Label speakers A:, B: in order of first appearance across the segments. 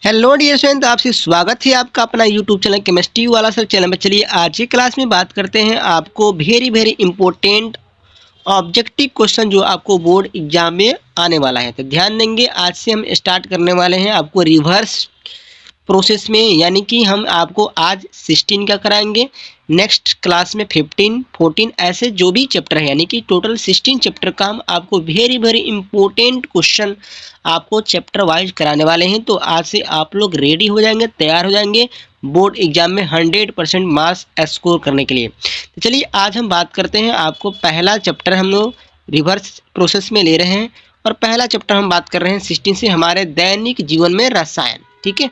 A: Hello dear student, आपसे स्वागत है आपका अपना यूट्यूब चैनल केमिस्ट्री वाला सर चैनल में। चलिए आज की क्लास में बात करते हैं आपको वेरी इंपॉर्टेंट ऑब्जेक्टिव क्वेश्चन जो आपको बोर्ड एग्जाम में आने वाला है। तो ध्यान देंगे, आज से हम स्टार्ट करने वाले हैं आपको रिवर्स प्रोसेस में, यानी कि हम आपको आज 16 का कराएंगे, नेक्स्ट क्लास में 15, 14 ऐसे जो भी चैप्टर है, यानी कि टोटल 16 चैप्टर का हम आपको वेरी इंपॉर्टेंट क्वेश्चन आपको चैप्टर वाइज कराने वाले हैं। तो आज से आप लोग रेडी हो जाएंगे, तैयार हो जाएंगे बोर्ड एग्जाम में 100% मार्क्स स्कोर करने के लिए। तो चलिए आज हम बात करते हैं, आपको पहला चैप्टर हम लोग रिवर्स प्रोसेस में ले रहे हैं और पहला चैप्टर हम बात कर रहे हैं 16 से, हमारे दैनिक जीवन में रसायन। ठीक है,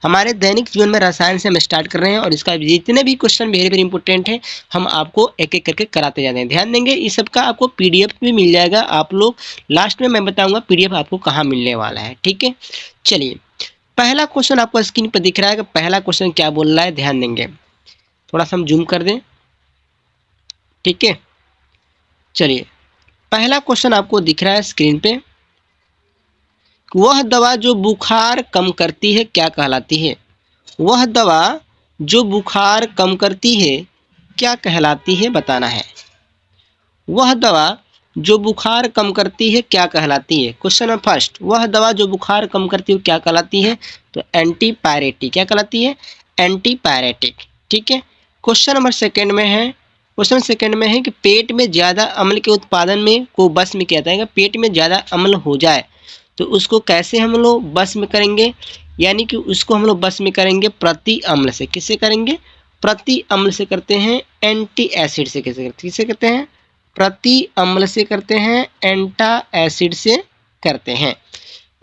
A: हमारे दैनिक जीवन में रसायन से हम स्टार्ट कर रहे हैं और इसका जितने भी क्वेश्चन वेरी इंपॉर्टेंट है हम आपको एक एक करके कराते जाते हैं। ध्यान देंगे, इस सब का आपको पीडीएफ भी मिल जाएगा। आप लोग लास्ट में मैं बताऊंगा पीडीएफ आपको कहाँ मिलने वाला है। ठीक है, चलिए पहला क्वेश्चन आपको स्क्रीन पर दिख रहा है कि पहला क्वेश्चन क्या बोल रहा है। ध्यान देंगे, थोड़ा सा हम जूम कर दें। ठीक है, चलिए पहला क्वेश्चन आपको दिख रहा है स्क्रीन पे, वह दवा जो बुखार कम करती है क्या कहलाती है। वह दवा जो बुखार कम करती है क्या कहलाती है, बताना है। वह दवा जो बुखार कम करती है क्या कहलाती है। क्वेश्चन नंबर फर्स्ट, वह दवा जो बुखार कम करती है क्या कहलाती है, तो एंटीपायरेटिक। क्या कहलाती है, एंटीपायरेटिक। ठीक है, क्वेश्चन नंबर सेकंड में है, क्वेश्चन सेकंड में है कि पेट में ज़्यादा अम्ल के उत्पादन में को बस में किया जाएगा। पेट में ज़्यादा अम्ल हो जाए तो उसको कैसे हम लोग बस में करेंगे, यानी कि उसको हम लोग बस में करेंगे प्रति अम्ल से। किससे करेंगे, प्रति अम्ल से करते हैं, एंटी एसिड से। किससे करते हैं, प्रति अम्ल से करते हैं, एंटा एसिड से करते हैं।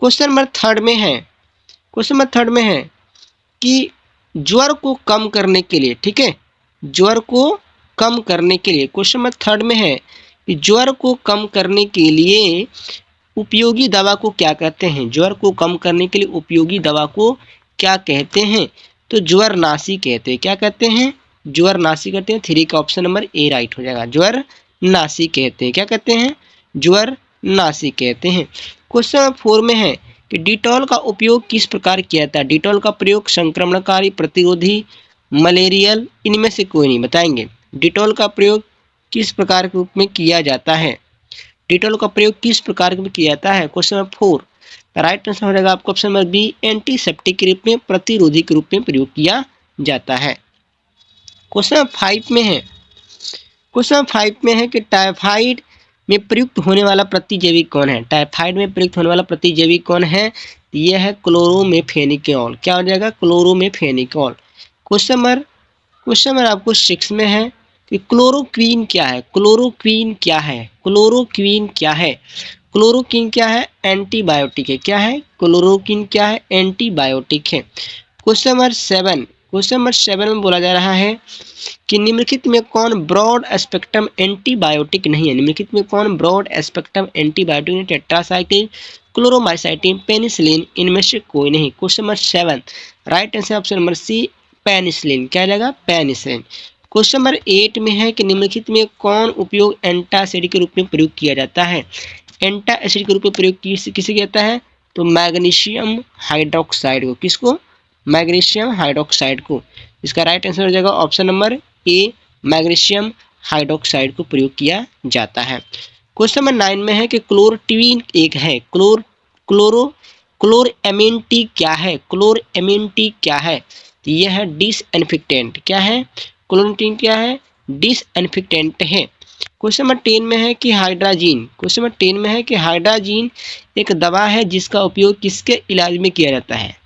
A: क्वेश्चन नंबर थर्ड में है, क्वेश्चन नंबर थर्ड में है कि ज्वर को कम करने के लिए, ठीक है, ज्वर को कम करने के लिए, क्वेश्चन नंबर थर्ड में है कि ज्वर को कम करने के लिए उपयोगी दवा को क्या कहते हैं। ज्वर को कम करने के लिए उपयोगी दवा को क्या कहते हैं, तो ज्वरनाशी कहते हैं। क्या कहते हैं, ज्वरनाशी कहते हैं। 3 का ऑप्शन नंबर ए राइट हो जाएगा, ज्वरनाशी कहते हैं। क्या कहते हैं, ज्वरनाशी कहते हैं। क्वेश्चन नंबर 4 में है कि डिटॉल का उपयोग किस प्रकार किया जाता है। डिटॉल का प्रयोग संक्रमणकारी, प्रतिरोधी, मलेरियल, इनमें से कोई नहीं, बताएंगे। डिटॉल का प्रयोग किस प्रकार के रूप में किया जाता है, डिटॉल का प्रयोग किस प्रकार में किया जाता है। क्वेश्चन नंबर 4 राइट आंसर हो जाएगा आपको ऑप्शन नंबर बी, एंटीसेप्टिक के रूप में, प्रतिरोधी के रूप में प्रयोग किया जाता है। क्वेश्चन नंबर 5 में है, क्वेश्चन नंबर 5 में है कि टाइफाइड में प्रयुक्त होने वाला प्रतिजैविक कौन है। टाइफाइड में प्रयुक्त होने वाला प्रतिजैविक कौन है, यह है क्लोरोमेफेनिकोल। क्या हो जाएगा, क्लोरोमेफेनिकोल। क्वेश्चन नंबर आपको 6 में है कि क्लोरोक्वीन क्या है। क्लोरोक्वीन क्या है, क्लोरोक्वीन क्या है, क्लोरोक्वीन क्या है, एंटीबायोटिक है। क्या है, क्लोरोक्वीन क्या है, एंटीबायोटिक है। क्वेश्चन नंबर 7, क्वेश्चन नंबर 7 में बोला जा रहा है कि निम्नलिखित में कौन ब्रॉड स्पेक्ट्रम एंटीबायोटिक नहीं है। निम्नलिखित में कौन ब्रॉड स्पेक्ट्रम एंटीबायोटिक नहीं, टेट्रासाइक्लिन, क्लोरोमाइसाइटिन, पेनिसिलिन, इनमें से कोई नहीं। Question number 7 right answer option number C, penicillin. क्या रहेगा, पेनिसिलिन। क्वेश्चन नंबर 8 में है कि निम्नलिखित में कौन उपयोग एंटासिड के रूप में प्रयोग किया जाता है। एंटा एसिड के रूप में प्रयोग किसे किया जाता है, तो मैग्नीशियम हाइड्रोक्साइड को। किसको, मैग्नीशियम हाइड्रोक्साइड को। इसका राइट आंसर हो जाएगा ऑप्शन नंबर ए, मैग्नीशियम हाइड्रोक्साइड को प्रयोग किया जाता है। क्वेश्चन नंबर 9 में है कि क्लोरटीन एक है, क्लोरएमिन क्या है, क्लोरएमिन क्या है, तो यह है डिसइंफेक्टेंट। क्या है, क्लोरटीन क्या है, डिसइंफेक्टेंट है। क्वेश्चन नंबर 10 में है कि हाइड्राजीन, क्वेश्चन नंबर 10 में है कि हाइड्राजीन एक दवा है जिसका उपयोग किसके इलाज में किया जाता है।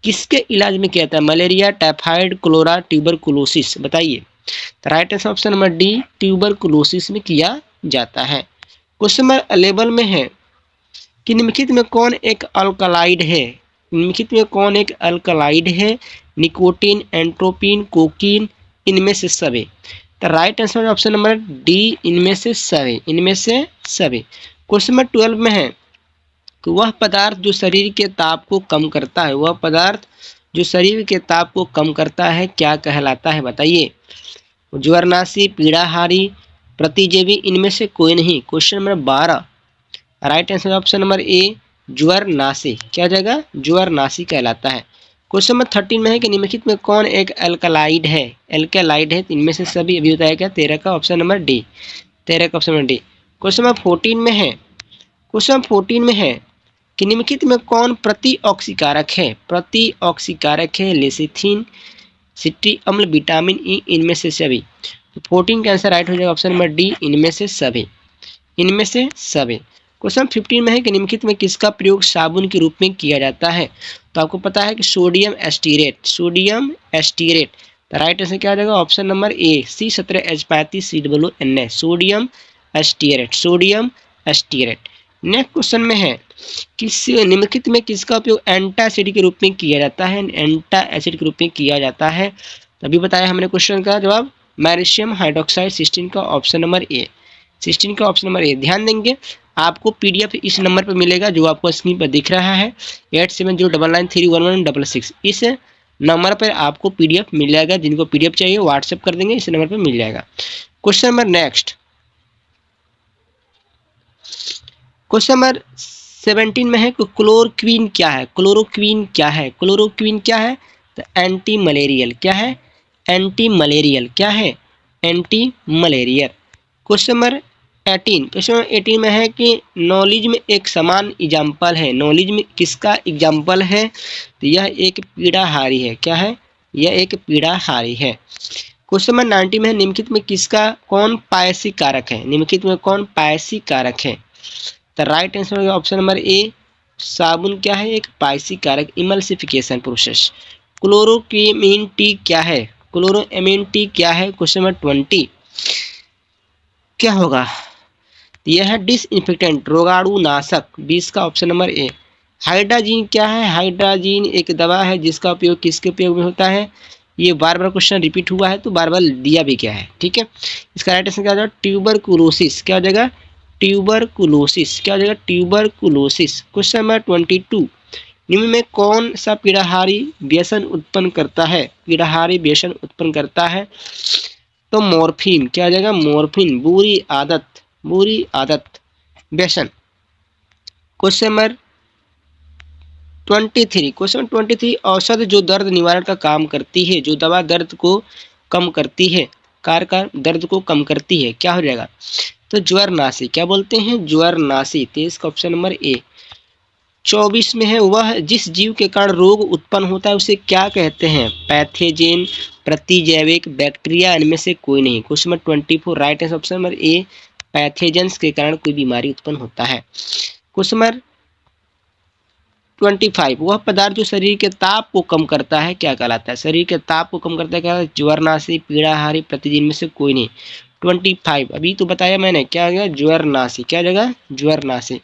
A: किसके इलाज में किया जाता है, मलेरिया, टाइफाइड, कोलेरा, ट्यूबरकुलोसिस, बताइए। तो right answer option number D, tuberculosis में किया जाता है। क्वेश्चन नंबर 11 में है कि निम्नलिखित में कौन एक अल्कलाइड है। निम्नलिखित में कौन एक अल्कलाइड है, निकोटीन, एंट्रोपिन, कोकीन, इनमें से सभी। तो right answer option number D, इनमें से सभी, इनमें से सभी। क्वेश्चन नंबर 12 में है कि वह पदार्थ जो शरीर के ताप को कम करता है, वह पदार्थ जो शरीर के ताप को कम करता है क्या कहलाता है, बताइए। ज्वरनाशी, पीड़ाहारी, प्रतिजैवी, इनमें से कोई नहीं। Question number 12 right answer option number A, ज्वरनाशी, क्या हो जाएगा, ज्वरनाशी कहलाता है। क्वेश्चन नंबर 13 में है कि निम्नलिखित में कौन एक एल्कलाइड है, एल्कलाइड है, इनमें से सभी अभी बताया क्या, 13 का ऑप्शन नंबर डी, 13 का option number D. Question number 14 में है, क्वेश्चन नंबर 14 में है कि निम्नलिखित में कौन प्रतिऑक्सीकारक है, प्रतिऑक्सीकारक है, लेसिथिन, सिट्रिक अम्ल, विटामिन ई, इनमें से सभी। तो 14 का आंसर राइट हो जाएगा ऑप्शन नंबर डी, इनमें से सभी, इनमें से सभी। क्वेश्चन 15 में है कि निम्नलिखित में किसका प्रयोग साबुन के रूप में किया जाता है। तो आपको पता है कि सोडियम एस्टीरेट, सोडियम एस्टीरेट। तो राइट आंसर क्या आ जाएगा option number A, C17H35COONA, sodium stearate, sodium stearate. Next question में है किस निम्नलिखित में किसका उपयोग एंटासिड के रूप में किया जाता है, एंटासिड के रूप में किया जाता है। तभी बताया हमने क्वेश्चन का जवाब मैग्नीशियम हाइड्रोक्साइड, 16 का ऑप्शन नंबर ए, 16 का ऑप्शन नंबर ए। ध्यान देंगे आपको पीडीएफ इस नंबर पर मिलेगा जो आपको स्क्रीन पर दिख रहा है 8709931166। इस नंबर पर आपको पीडीएफ मिल जाएगा, जिनको पीडीएफ चाहिए व्हाट्सएप कर देंगे, इस नंबर पर मिल जाएगा। Question number next, question number 17 में है कि क्लोरोक्वीन क्या है, क्लोरोक्वीन क्या है, क्लोरोक्वीन क्या है, तो एंटी मलेरियल, क्या है, एंटी मलेरियल, क्या है, anti malarial. Question number 18, question number 18 में है कि नॉलेज में एक समान एग्जाम्पल है, नॉलेज में किसका एग्जाम्पल है, तो यह एक पीड़ाहारी है, क्या है, यह एक पीड़ाहारी है। क्वेश्चन नंबर 19 में है निम्नलिखित में किसका कौन पायसी कारक है, निम्नलिखित में कौन पायसी कारक है। तो राइट आंसर होगा ऑप्शन नंबर ए, साबुन क्या है, एक पायसी कारक, इमल्सिफिकेशन प्रोसेस। क्लोरोक्वीन टी क्या है, क्लोरोएमीन टी क्या है। क्वेश्चन नंबर 20 क्या होगा, यह है डिसइंफेक्टेंट, रोगाणुनाशक, 20 का ऑप्शन नंबर ए। हाइड्राजीन क्या है, हाइड्राजीन एक दवा है जिसका उपयोग किसके उपयोग में होता है, ये बार बार क्वेश्चन रिपीट हुआ है तो बार बार दिया भी क्या है, ठीक है। इसका राइट आंसर क्या हो जाएगा, ट्यूबरकुलोसिस, क्या हो जाएगा, ट्यूबरकुलोसिस, क्या हो जाएगा, ट्यूबरकुलोसिस। क्वेश्चन नंबर 22, निम्न में कौन सा पीड़ाहारी व्यसन उत्पन्न करता है, पीड़ाहारी व्यसन उत्पन्न करता है। तो मॉर्फिन, क्या हो जाएगा, मॉर्फिन, बुरी आदत, बुरी आदत, व्यसन। क्वेश्चन नंबर 23, क्वेश्चन 23, औषध जो दर्द निवारण का काम करती है, जो दवा दर्द को कम करती है, कारगर दर्द को कम करती है, क्या हो जाएगा, तो ज्वरनाशी, क्या बोलते हैं, ज्वरनाशी, 23 का ऑप्शन नंबर ए। 24 में है वह जिस जीव के कारण रोग उत्पन्न होता है उसे क्या कहते हैं, पैथोजेन, प्रतिजैविक, बैक्टीरिया, इनमें से कोई नहीं। Question number 24 right answer option number ए, पैथोजेंस के कारण कोई बीमारी उत्पन्न होता है। क्वेश्चन नंबर 25, वह पदार्थ जो शरीर के ताप को कम करता है क्या कहलाता है, शरीर के ताप को कम करता है क्या, ज्वरनाशी, पीड़ाहारी, प्रतिजीन में से कोई नहीं। 25 अभी तो बताया मैंने, क्या गया, ज्वरनाशी, क्या जगह, ज्वरनाशी।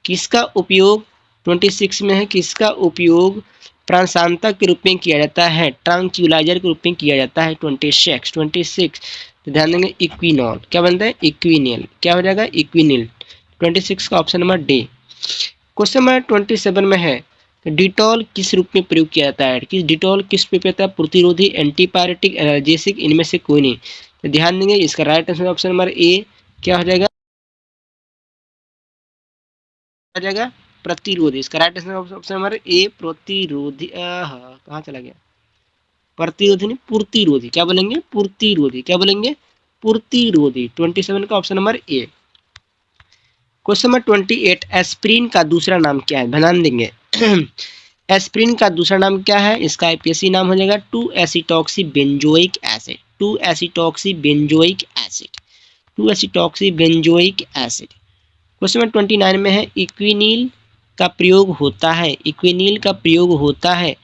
A: किसका उपयोग 26 में है, किसका उपयोग प्राणशांतक के रूप में किया जाता है, ट्रांक्विलाइजर के रूप में किया जाता है। 26 तो ध्यान देंगे, इक्विनॉल, क्या बनता है, इक्विनिल, क्या हो जाएगा, इक्विनिल। 26 का option number D. Question number 27 में है डिटॉल किस रूप में प्रयोग किया जाता है, किस डिटॉल किस पे होता है, प्रतिरोधी, एंटीपायरेटिक, एनाल्जेसिक, इनमें से कोई नहीं। तो ध्यान देंगे इसका राइट आंसर ऑप्शन नंबर ए, क्या हो जाएगा, आ जाएगा प्रतिरोधी। इसका राइट आंसर ऑप्शन नंबर ए, प्रतिरोधी। कहाँ चला गया, प्रतिरोधी नहीं, पूर्तिरोधी, क्या बोलेंगे, पूर्तिरोधी, क्या बोलेंगे, पूर्तिरोधी। 27 का ऑप्शन नंबर ए। क्वेश्चन नंबर 28, एस्प्रिन का दूसरा नाम क्या है, ध्यान देंगे एस्प्रिन का दूसरा नाम क्या है, इसका आईपीएससी नाम हो जाएगा two acetoxy benzoic acid, two acetoxy benzoic acid, two acetoxy benzoic acid. Question number 29 में है इक्विनील का प्रयोग होता है, इक्विनील का प्रयोग होता है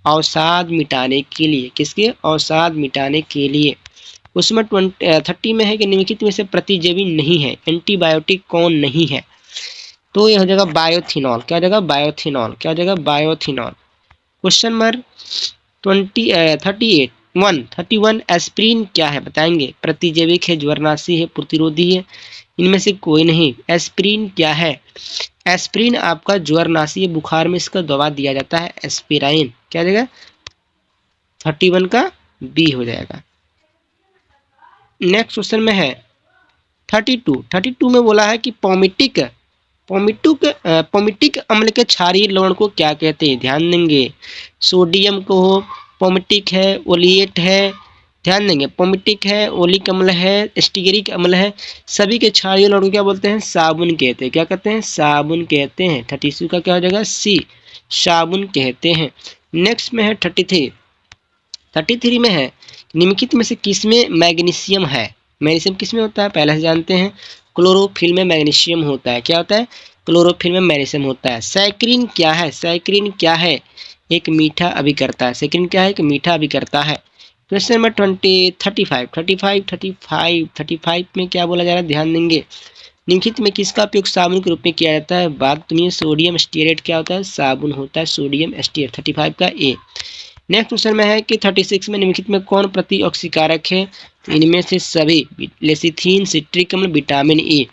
A: अवसाद मिटाने के लिए, किसके, अवसाद मिटाने के लिए। क्वेश्चन नंबर 30 में है कि निम्नलिखित में से प्रतिजैवी नहीं है, एंटीबायोटिक कौन नहीं है। तो यह हो जाएगा बायोथिनॉल, क्या हो जाएगा, बायोथिनॉल, क्या हो जाएगा, बायोथिनॉल। क्वेश्चन नंबर 31 एस्प्रिन क्या है बताएंगे, प्रतिजैविक है, ज्वरनाशी है, प्रतिरोधी है, इनमें से कोई नहीं। एस्प्रिन क्या है, एस्प्रिन आपका ज्वरनाशी है, बुखार में इसका दवा दिया जाता है एस्पिराइन, क्या हो जाएगा, 31 का बी हो जाएगा। नेक्स्ट क्वेश्चन में है 32 में बोला है कि पॉमिटिक पोमिटिक अम्ल के क्षारीय लवण को क्या कहते हैं? ध्यान देंगे, सोडियम को पोमिटिक है, ओलिएट है, ध्यान देंगे, पोमिटिक है, ओलिक अम्ल है, स्टीयरिक अम्ल है, सभी के क्षारीय लवण को क्या बोलते हैं? साबुन कहते हैं। क्या कहते हैं? साबुन कहते हैं। 32 का क्या हो जाएगा? सी, साबुन कहते हैं। नेक्स्ट में है 33 में है, निम्नलिखित में से किसमें मैग्नीशियम है? मैग्नीशियम किसमें होता है? पहले से जानते हैं, क्लोरोफिल में मैग्नीशियम होता है। क्या होता है? क्लोरोफिल में मैग्नीशियम होता है। सैकरिन क्या है? सैकरिन क्या है? एक मीठा अभिकर्ता है। सैकरिन क्या है? एक मीठा अभिकर्ता है। क्वेश्चन नंबर 35 में क्या बोला जा रहा है? ध्यान देंगे, निम्नलिखित में किसका उपयोग साबुन के रूप में किया जाता है? बात तुम्हें, सोडियम स्टीयरेट क्या होता है? साबुन होता है, सोडियम स्टीयरेट। 35 का ए। नेक्स्ट क्वेश्चन में है कि 36 में निम्नलिखित में कौन प्रतिऑक्सीकारक है? तो इनमें से सभी, लेसिथीन, सिट्रिक अम्ल, विटामिन ए।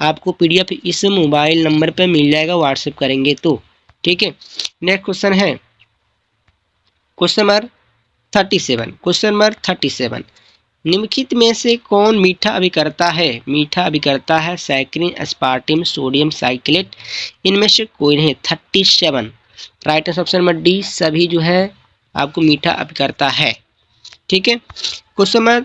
A: आपको पीडीएफ इस मोबाइल नंबर पर मिल जाएगा, व्हाट्सएप करेंगे तो, ठीक है। नेक्स्ट क्वेश्चन है क्वेश्चन नंबर 37। निम्नलिखित में से कौन मीठा अभिकर्ता है? मीठा अभिकर्ता है सैकरिन, एस्पार्टिम, सोडियम साइक्लेट। इनमें से कोई नहीं। 37 right answer option number D, सभी जो है आपको मीठा अभिकर्ता है, ठीक है। क्वेश्चन नंबर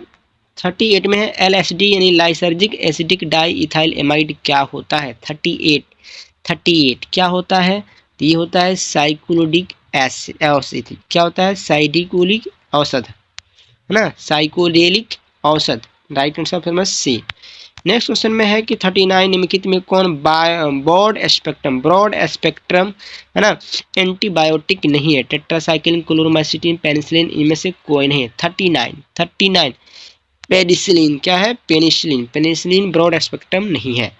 A: 38 में है LSD यानी lysergic acidic di ethyl amide क्या होता है? 38 क्या होता है? तो ये होता है साइक्लोडिक औषधि। क्या होता है? साइडिकोलिक औषध, है ना, साइकोडेलिक औषध। Right answer option number C. Next question में है कि 39 निम्नलिखित में कौन ब्रॉड स्पेक्ट्रम है ना एंटीबायोटिक नहीं है? टेट्रासाइक्लिन, क्लोरोमाइसिटिन, पेनिसिलिन, इनमें से कोई नहीं है। 39 पेनिसिलिन। क्या है? पेनिसिलिन ब्रॉड स्पेक्ट्रम नहीं है।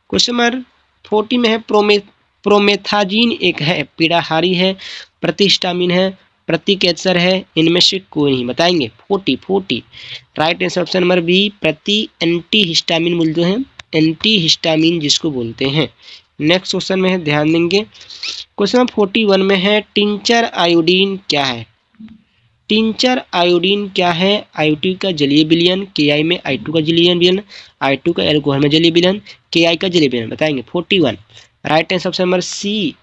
A: क्वेश्चन नंबर 40 में है प्रोमेथाजीन एक है, पीड़ाहारी है, प्रतिहिस्टामिन है, प्रति कैंसर है, इनमें से कोई नहीं। बताएंगे 40 right answer option number B, प्रति एंटी हिस्टामिन बोलते हैं, एंटी हिस्टामिन जिसको बोलते हैं। नेक्स्ट क्वेश्चन में है, ध्यान देंगे, क्वेश्चन नंबर 41 में है टिंचर आयोडीन क्या है? टिंचर आयोडीन क्या है? I2 का जलीय विलयन, Ki में I2 का जलीय विलयन, I2 का एल्कोहल में जलीय विलयन, Ki का जलीय विलयन। बताएंगे 41 right answer option number C,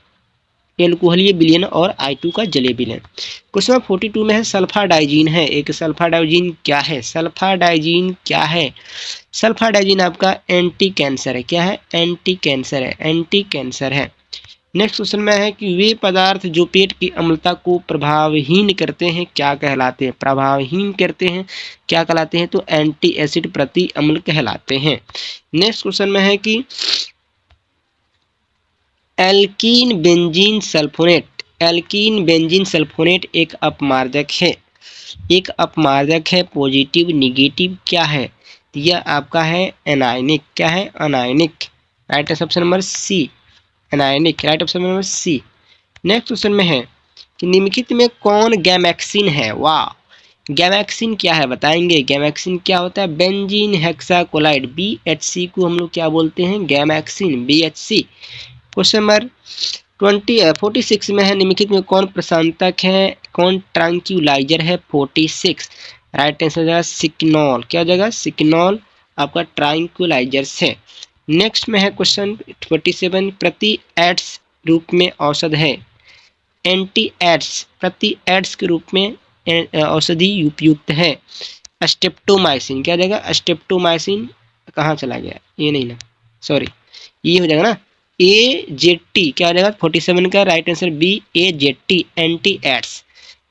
A: एल्कोहलीय विलयन और I2 का जलीय विलयन। क्वेश्चन नंबर 42 में है सल्फाडाइजीन है एक, सल्फाडाइजीन क्या है? सल्फाडाइजीन क्या है? सल्फाडाइजीन आपका एंटी कैंसर है। क्या है? एंटी कैंसर है। नेक्स्ट क्वेश्चन में है कि वे पदार्थ जो पेट की अम्लता को प्रभावहीन करते हैं क्या कहलाते हैं? प्रभावहीन करते हैं क्या कहलाते हैं? तो एंटी एसिड प्रति अम्ल कहलाते हैं। नेक्स्ट क्वेश्चन में है कि एल्कीन बेंजीन सल्फोनेट एक अपमार्जक है, पॉजिटिव निगेटिव क्या है? यह आपका है एनायनिक। क्या है? Anionic. Right answer option number C, anionic. Right option number C. Next question में है कि निम्नलिखित में कौन गैमेक्सिन है? वाह, गैमेक्सिन क्या है? बताएंगे गैमेक्सिन क्या होता है? बेंजीन हेक्साकोलाइड, BHC को हम लोग क्या बोलते हैं? Gammexane, BHC। क्वेश्चन नंबर 46 में है निम्नलिखित में कौन प्रशांतक है, कौन ट्रैंक्विलाइजर है? 46 राइट आंसर हो जाएगा सिक्नॉल। क्या हो जाएगा? सिक्नॉल आपका ट्रैंक्विलाइजर है। नेक्स्ट में है क्वेश्चन 47 प्रति एड्स रूप में औषध है, एंटी एड्स प्रति एड्स के रूप में औषधि उपयुक्त है, स्टेप्टोमाइसिन। क्या हो जाएगा? स्टेप्टोमाइसिन। कहाँ चला गया? ये नहीं ना, सॉरी, ये हो जाएगा ना AZT। क्या हो जाएगा? 47 का right answer B, AZT, anti AIDS,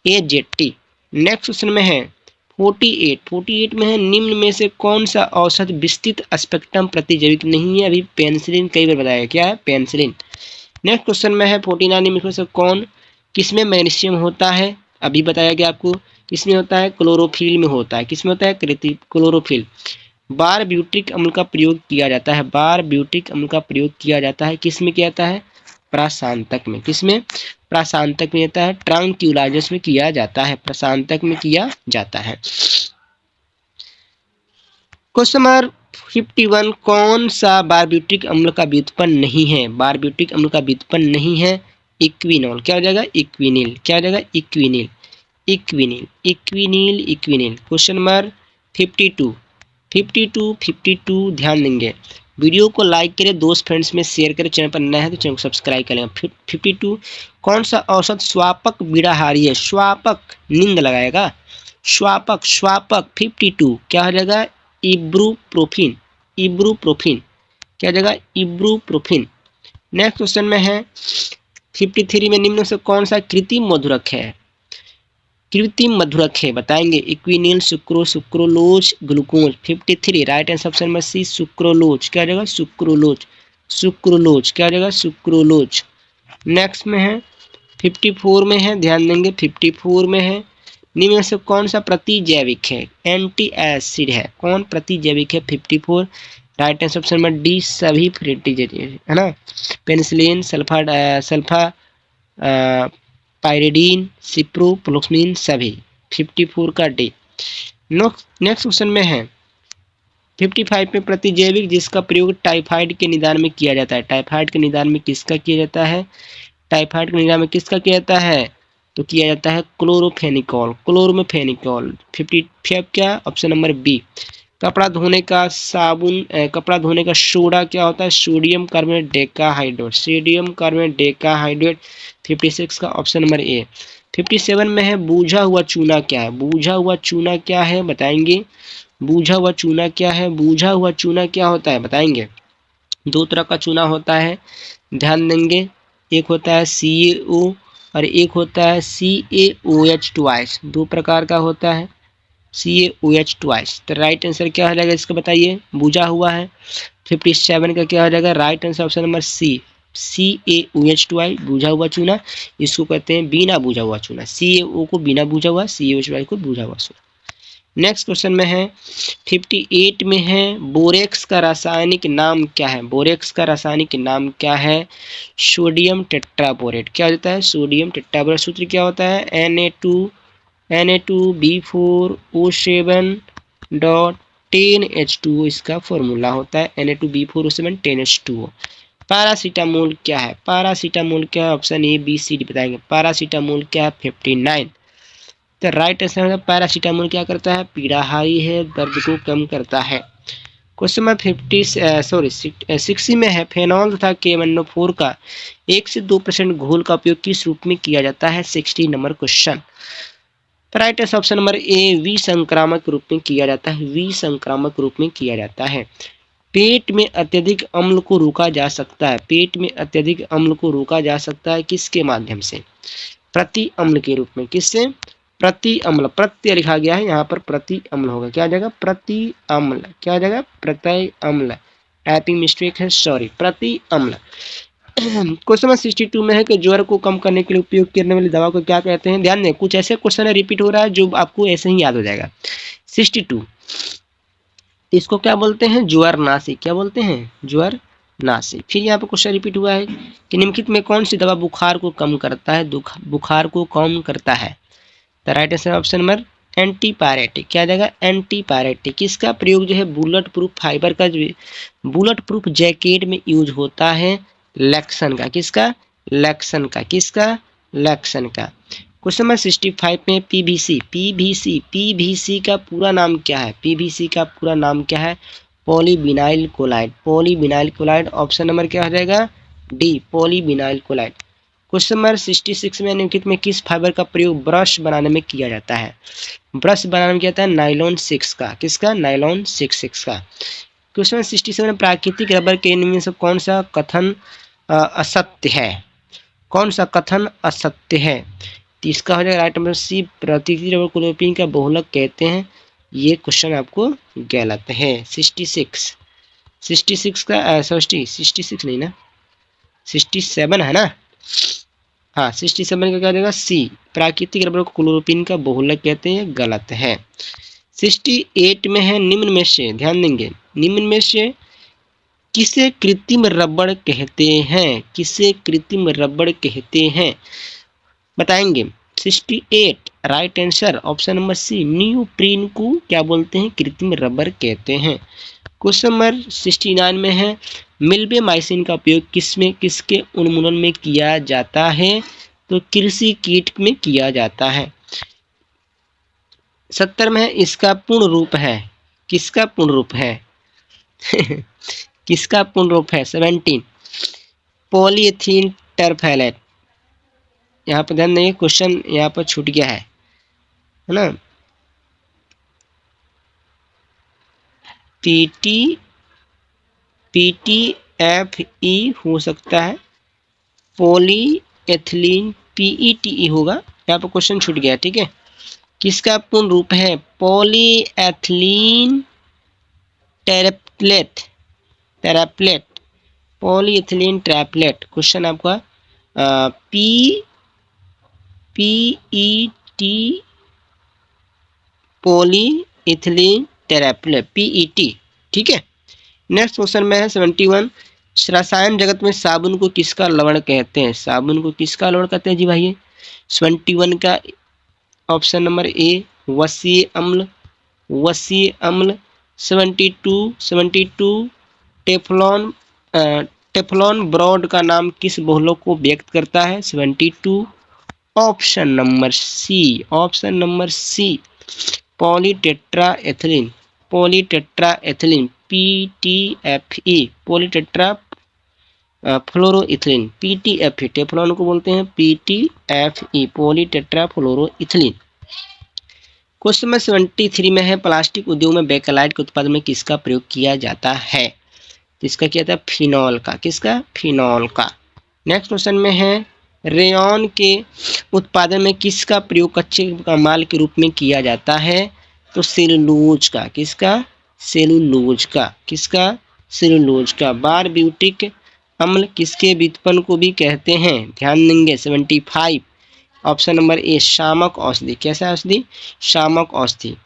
A: AZT। Next question में है 48 में है निम्न में से कौन सा औषध विस्तृत स्पेक्ट्रम प्रतिजैविक नहीं है? अभी पेनिसिलिन कई बार बताया। क्या है? पेनिसिलिन। नेक्स्ट क्वेश्चन में है 49 निम्न में से कौन किसमें मैग्नीशियम होता है? अभी बताया गया आपको, किसमें होता है? क्लोरोफिल में होता है। किसमें होता है? क्लोरोफिल। बार ब्यूटिक अम्ल का प्रयोग किया जाता है, बार ब्यूटिक अम्ल का प्रयोग किया जाता है, किसमें किया जाता है? प्राशांतक में। किसमें? प्राशांतक में होता है, ट्रैंक्विलाइजर्स में किया जाता है, प्राशांतक में किया जाता है। क्वेश्चन नंबर 51 कौन सा बारब्यूटिक अम्ल का व्युत्पन्न नहीं है? बारब्यूटिक अम्ल का व्युत्पन्न नहीं है, इक्विनॉल। क्या हो जाएगा? इक्विनिल। क्या हो जाएगा? इक्विनिल, इक्विनिल, इक्विनिल, इक्विनिल। क्वेश्चन नंबर 52 ध्यान देंगे, वीडियो को लाइक करें, दोस्त फ्रेंड्स में शेयर करें, चैनल पर नए हैं तो चैनल को सब्सक्राइब करें। 52 कौन सा औसत श्वापक बिड़ाहारी है? श्वापक नींद लगाएगा, श्वापक श्वापक 52 क्या हो जाएगा? इब्रूप्रोफिन, इब्रूप्रोफिन क्या जाएगा? इब्रूप्रोफिन। नेक्स्ट क्वेश्चन में है 53 में निम्न से कौन सा कृत्रिम मधुरक है? कृत्रिम मधुरक है बताएंगे। Equanil, sucralose, glucose. 53 right answer option number C sucralose. क्या जाएगा? सुक्रोलोज, सुक्रोलोज क्या जाएगा? सुक्रोलोज। नेक्स्ट में है 54 में है, ध्यान देंगे 54 में है, निम्न में से कौन सा प्रतिजैविक है? एंटी एसिड है। कौन प्रतिजैविक है? 54 right answer option number D सभी प्रतिजैविक है ना। पेनिसिलिन, सल्फा पायरिडीन, सिप्रोफ्लोक्सामिन सभी। 54 का डी। नेक्स्ट क्वेश्चन में है 55 में प्रतिजैविक जिसका प्रयोग टाइफाइड के निदान में किया जाता है। टाइफाइड के निदान में किसका किया जाता है? टाइफाइड के निदान में किसका किया जाता है? तो किया जाता है क्लोरोफेनिकॉल, क्लोरोफेनिकॉल। 55 क्या? Option number B. कपड़ा धोने का साबुन, कपड़ा धोने का सोडा क्या होता है? Sodium carbonate decahydrate, sodium carbonate decahydrate. 56 का ऑप्शन नंबर ए। 57 में है बूझा हुआ चूना क्या है? बूझा हुआ चूना क्या है बताएंगे। बूझा हुआ चूना क्या है? बूझा हुआ चूना क्या होता है बताएंगे। दो तरह का चूना होता है, ध्यान देंगे। एक होता है CaO और एक होता है CaOH ट्वाइस। दो प्रकार का होता है CaOH ट्वाइस। तो राइट आंसर क्या हो जाएगा इसका बताइए? बूझा हुआ है। 57 का क्या हो जाएगा? Right answer option number C CaOH twice, बूझा हुआ चूना। इसको कहते हैं बिना बूझा हुआ चूना। CaO को बिना बूझा हुआ, CaOH ट्वाइस को बूझा हुआ चूना। नेक्स्ट क्वेश्चन में है 58 में है बोरेक्स का रासायनिक नाम क्या है? बोरेक्स का रासायनिक नाम क्या है? Sodium tetraborate. क्या होता है? Sodium tetraborate. सूत्र क्या होता है? Na2B4O7 10H2O इसका फॉर्मूला होता है। Na2B4O7 10H2O। पैरासीटामोल क्या है? पैरासीटामोल क्या है? Option A B C D बताएंगे। पैरासीटामोल क्या है? 59। तो राइट आंसर है पैरासीटामोल क्या करता है? पीड़ाहारी है, दर्द को कम करता है। क्वेश्चन नंबर 60 में है फेनॉल तथा KMnO4 का 1 से 2% घोल का उपयोग किस रूप में किया जाता है? 60 number question. Right answer option number A विसंक्रामक रूप में किया जाता है। विसंक्रामक रूप में किया जाता है। पेट में अत्यधिक अम्ल को रोका जा सकता है। पेट में अत्यधिक अम्ल को रोका जा सकता है किसके माध्यम से? प्रति अम्ल के रूप में। किससे? प्रति अम्ल। प्रत्यय लिखा गया है यहाँ पर, प्रति अम्ल होगा। क्या आ जाएगा? प्रति अम्ल। क्या आ जाएगा? प्रति अम्ल। टाइपिंग मिस्टेक है, सॉरी। प्रति अम्ल। क्वेश्चन नंबर 62 में है कि ज्वर को कम करने के लिए उपयोग करने वाली दवा को क्या कहते हैं? ध्यान दें, कुछ ऐसे क्वेश्चन रिपीट हो रहा है जो आपको ऐसे ही याद हो जाएगा। 62 इसको क्या बोलते हैं? ज्वरनाशी। क्या बोलते हैं? ज्वरनाशी। फिर यहाँ पर क्वेश्चन रिपीट हुआ है कि निम्नलिखित में कौन सी दवा बुखार को कम करता है? बुखार को कम करता है। तो right answer option number antipyretic. क्या आ जाएगा? एंटीपायरेटिक। इसका प्रयोग जो है बुलेट प्रूफ फाइबर का, जो बुलेट प्रूफ जैकेट में यूज होता है। लैक्सन का। किसका? लैक्सन का। किसका? लैक्सन का। क्वेश्चन नंबर 65 में पीवीसी का पूरा नाम क्या है? पीवीसी का पूरा नाम क्या है? Polyvinyl chloride. Polyvinyl chloride. Option number क्या हो जाएगा? D polyvinyl chloride. Question number 66 में निम्नलिखित में किस फाइबर का प्रयोग ब्रश बनाने में किया जाता है? ब्रश बनाने में किया जाता है नायलॉन 6 का। किसका? नायलॉन 6 का। क्वेश्चन नंबर 67 में प्राकृतिक रबर के इनमें से कौन सा कथन असत्य है? कौन सा कथन असत्य है? तो इसका हो जाएगा राइट नंबर सी प्राकृतिक रबर को यूरोपियन का बहुलक कहते हैं। ये क्वेश्चन आपको गलत है। 66 का 66 नहीं ना, 67 है ना। हाँ 67 का क्या जाएगा? सी प्राकृतिक रबर को क्लोरोपिन का बहुलक कहते हैं। गलत है। 68 में है निम्न में से, ध्यान देंगे, निम्न में से किसे कृत्रिम रबड़ कहते हैं? किसे कृत्रिम रबड़ कहते हैं बताएंगे। 68 right answer option number C neoprene को क्या बोलते हैं? कृत्रिम रबड़ कहते हैं। क्वेश्चन नंबर 69 में है मिल्बेमाइसिन का उपयोग किसमें, किसके उन्मूलन में किया जाता है? तो कृषि कीट में किया जाता है। 70 में है इसका पूर्ण रूप है। किसका पूर्ण रूप है? किसका पूर्ण रूप है? 17 पॉलीएथीन टरफैलेट। यहाँ पर ध्यान देंगे, क्वेश्चन यहाँ पर छूट गया है ना। PTFE हो सकता है, पॉलीएथिलीन PETE होगा। यहाँ पर क्वेश्चन छूट गया, ठीक है। किसका पूर्ण रूप है? Polyethylene terephthalate, polyethylene terephthalate. Question आपका PET पॉलीइथिलीन टेरेप्लेट, PET, ठीक है। नेक्स्ट क्वेश्चन में है 71, रसायन जगत में साबुन को किसका लवण कहते हैं? साबुन को किसका लवण कहते हैं जी भाई? 71 का ऑप्शन नंबर ए वसीय अम्ल, वसीय अम्ल। 72 टेफ्लॉन ब्रॉड का नाम किस बहुलक को व्यक्त करता है? 72 option number C, polytetraethylene, PTFE, polytetrafluoroethylene, PTFE। Teflon को बोलते हैं PTFE, polytetrafluoroethylene. Question number 73 में है, प्लास्टिक उद्योग में बेकलाइट के उत्पादन में किसका प्रयोग किया जाता है? किसका किया जाता है? फिनॉल का। किसका? फिनॉल का। नेक्स्ट क्वेश्चन में है, रेयॉन के उत्पादन में किसका प्रयोग कच्चे माल के रूप में किया जाता है? तो सेलुलोज का। किसका? सेलुलोज का। किसका? सेलुलोज का। बारब्यूटिक अम्ल किसके व्युत्पन्न को भी कहते हैं? ध्यान देंगे 75 ऑप्शन नंबर ए शामक औषधि। कैसा औषधि? शामक औषधि,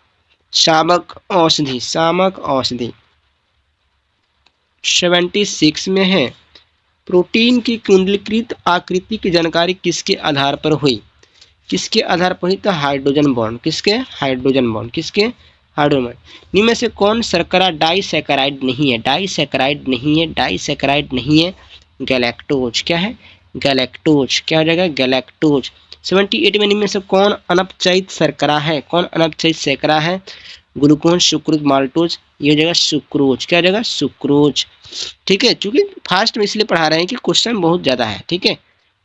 A: शामक औषधि, शामक औषधि। 76 में है, प्रोटीन की कुंडलीकृत आकृति की जानकारी किसके आधार पर हुई? किसके आधार पर हुई? तो हाइड्रोजन बॉन्ड। किसके? Hydrogen bond. किसके? Hydrogen bond. निम्न में से कौन शर्करा डाइसैकेराइड नहीं है? डाइसैकेराइड नहीं है, डाइसैकेराइड नहीं है, गैलेक्टोज। क्या है? गैलेक्टोज। क्या हो जाएगा? गैलेक्टोज। 78 में निम्न में से कौन अनपचयित शर्करा है? कौन अनपचयित शर्करा है? Glucose, sucrose, maltose. ये हो जाएगा सुक्रोज। क्या हो जाएगा? सुक्रोज, ठीक है। चूंकि फास्ट में इसलिए पढ़ा रहे हैं कि क्वेश्चन बहुत ज़्यादा है, ठीक है।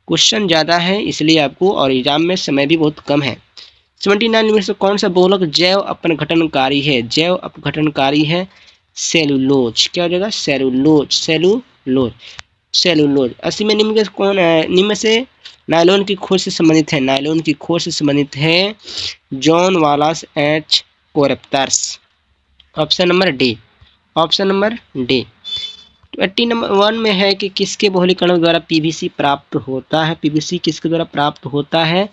A: क्वेश्चन ज़्यादा है इसलिए आपको, और एग्जाम में समय भी बहुत कम है। 79 में से कौन सा बहुलक जैव अपघटनकारी है? जैव अपघटनकारी है सेलुलोज। क्या हो जाएगा? Cellulose, cellulose, cellulose. 80 में निम्न में कौन है? निम्न में से नायलॉन की खोज से संबंधित है? नायलॉन की खोज से संबंधित है John Wallace H Carothers. Option number D, option number D. 81 में है कि किसके बहुलीकरण द्वारा पीवीसी प्राप्त होता है? पीवीसी किसके द्वारा प्राप्त होता है?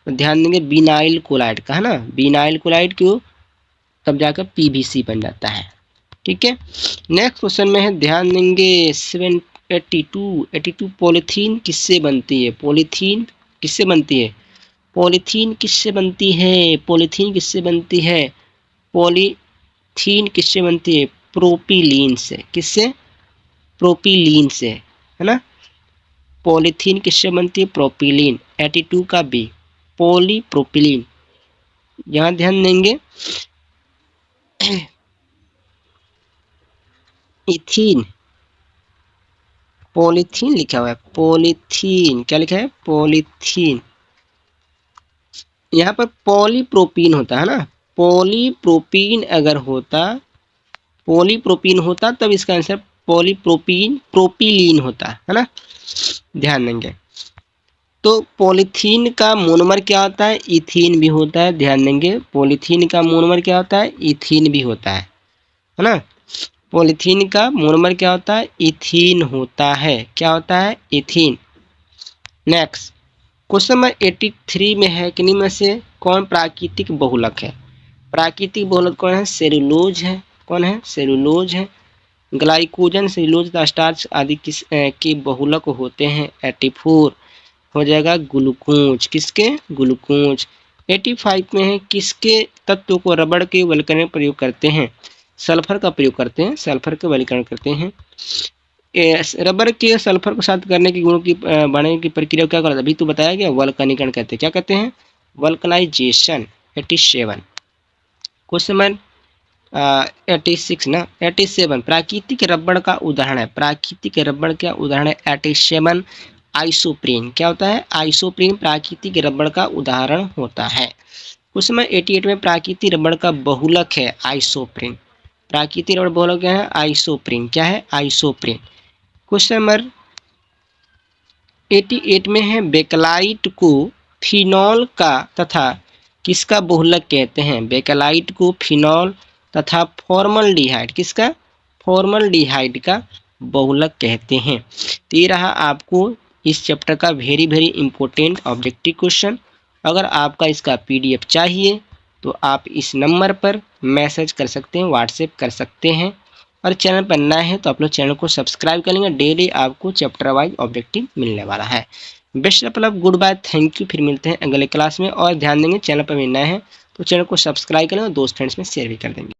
A: तो ध्यान देंगे विनाइल क्लोराइड का, है ना। विनाइल क्लोराइड क्यों? तब जाकर पीवीसी बन जाता है, ठीक है। नेक्स्ट क्वेश्चन में है, ध्यान देंगे 82 पॉलीथीन किससे बनती है? पॉलीथीन किससे बनती है? पॉलीथीन किससे बनती है? पॉलीथीन किससे बनती है? पॉलीथीन किससे बनती है? प्रोपिलीन से। किससे? प्रोपिलीन से, है ना। पॉलीथीन किससे बनती है? प्रोपिलीन। 82 का बी, पॉलीप्रोपिलीन। यहाँ ध्यान देंगे इथीन, पॉलीथीन लिखा हुआ है, पॉलीथीन। क्या लिखा है? पॉलीथीन। यहाँ पर पॉलीप्रोपीन होता है ना। पॉलीप्रोपीन अगर होता, पॉलीप्रोपीन होता तब इसका आंसर पॉलीप्रोपीन प्रोपिलीन होता है ना। ध्यान देंगे तो पॉलीथीन का मोनोमर क्या होता है? इथीन भी होता है। ध्यान देंगे पॉलीथीन का मोनोमर क्या होता है? इथीन भी होता है ना। पॉलीथीन का मोनोमर क्या होता है? इथीन होता है। क्या होता है? इथीन। नेक्स्ट क्वेश्चन नंबर 83 में है कि निम्न में से कौन प्राकृतिक बहुलक है? प्राकृतिक बहुलक कौन है? सेलुलोज है। कौन है? सेलुलोज है। ग्लाइकोजन, सेलुलोज, स्टार्च आदि किस के बहुलक होते हैं? 84 हो जाएगा ग्लूकोज। किसके? ग्लूकोज। 85 में है, किसके तत्व को रबड़ के वल्कनीकरण प्रयोग करते हैं? सल्फर का प्रयोग करते हैं। सल्फर के वल्कनीकरण करते हैं। रबर के सल्फर को साथ करने की गुणों की बढ़ने की प्रक्रिया क्या करता है? अभी तो बताया गया, वल्कनीकरण कहते हैं। क्या कहते हैं? वल्कनाइजेशन। 87। क्वेश्चन नंबर 86 ना 87 प्राकृतिक रबड़ का उदाहरण है। प्राकृतिक रबड़ का उदाहरण है 87 आइसोप्रीन। क्या होता है? आइसोप्रीन प्राकृतिक रबड़ का उदाहरण होता है। क्वेश्चन नंबर 88 में प्राकृतिक रबड़ का बहुलक है आइसोप्रीन। प्राकृतिक रबड़ बहुलक क्या है? आइसोप्रीन। क्या है? आइसोप्रीन। क्वेश्चन नंबर 88 में है बेकलाइट को फिनॉल का तथा किसका बहुलक कहते हैं? बेकलाइट को फिनॉल तथा फॉर्मल्डिहाइड, किसका? फॉर्मल्डिहाइड का बहुलक कहते हैं। तो ये रहा आपको इस चैप्टर का वेरी इंपॉर्टेंट ऑब्जेक्टिव क्वेश्चन। अगर आपका इसका PDF चाहिए तो आप इस नंबर पर मैसेज कर सकते हैं, व्हाट्सएप कर सकते हैं। और चैनल पर नए हैं तो आप लोग चैनल को सब्सक्राइब कर लेंगे। डेली आपको चैप्टर वाइज ऑब्जेक्टिव मिलने वाला है। Best of luck, goodbye, thank you. फिर मिलते हैं अगले क्लास में। और ध्यान देंगे चैनल पर भी नए हैं तो चैनल को सब्सक्राइब करें और दोस्त फ्रेंड्स में शेयर भी कर देंगे।